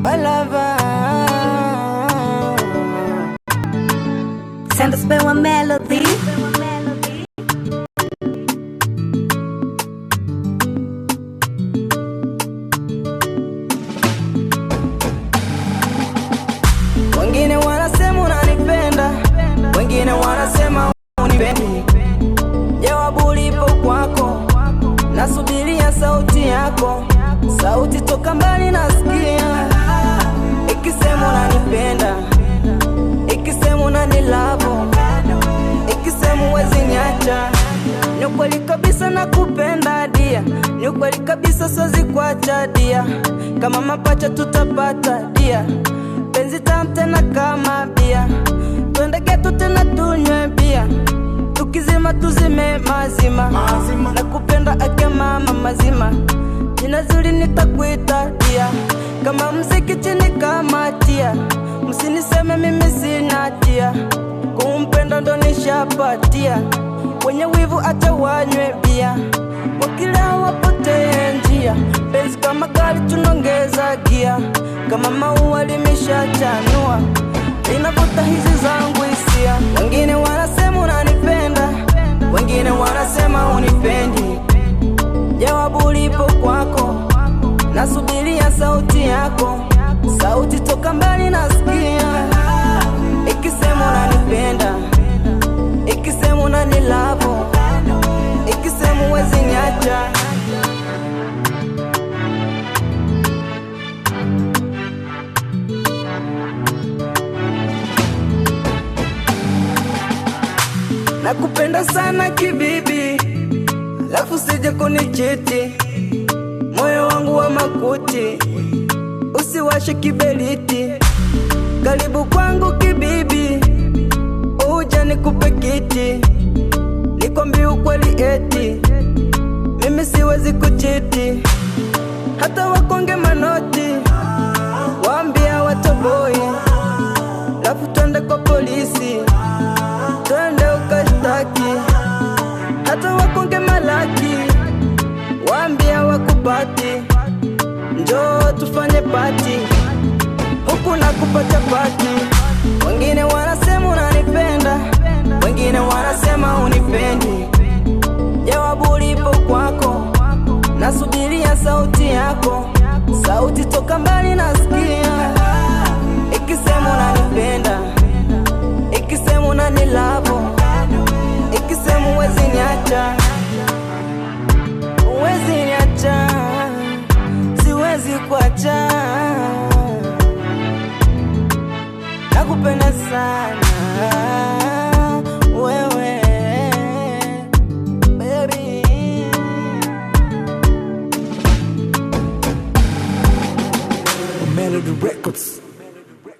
my lover. Send us a melody. Wengine wanasema unanipenda, wengine wanasema unipendi. Jawabu lipo kwako, nasubiria sauti yako. Sauti toka mbali nasikia, ikisema unanipenda, ikisema unanilavo, ikisema huwezi niacha. Ni kweli kabisa nakupenda dia, ni kweli kabisa siwezi kuacha dia. Kama mapacha tutapata dia, penzi tamu tena kama bia. Twende geto tena tunywe bia, tukizima tuzime mazima. Nakupenda ake mama mazima, jina zuri nitakuita dia. Kama mziki chini kama tia, msiniseme mimi sina tia. Kumpenda ndo nishapatia, wenye wivu acha wanywe bia, wakila wapotee njia. Penzi kama gari tunongeza gia, kama maua limeshachanua, linavuta hizi zangu hisia. Wengine wanasema unanipenda, wengine wanasema unipendi. Jawabu lipo kwako, nasubiria sauti yako. Sauti toka mbali nasikia, ikisema unanipenda, ikisema unanilavo, ikisema huwezi niacha. Nakupenda sana kibibi, lafu sije kunichiti. Moyo wangu wa makuti, usiwashe kiberiti. Karibu kwangu kibibi, uja nikupe kiti. Nikwambie ukweli eti, mimi siwezi kuchiti. Hata wakonge manoti, waambia watoboi. Lafu twende kwa polisi, twende ukashtaki. Hata wakonge malaki, waambia wakupati. Njoo tufanye pati, huku nakupa chapati. Wengine wanasema unanipenda, wengine wanasema unipendi. Jawabu lipo kwako, nasubiria sauti yako. Sauti toka mbali nasikia, ikisema unanipenda, ikisema unanilavo, ikisema huwezi niacha. Huwezi niacha, siwezi kuacha. Nakupenda sana wewe baby. Melody Records.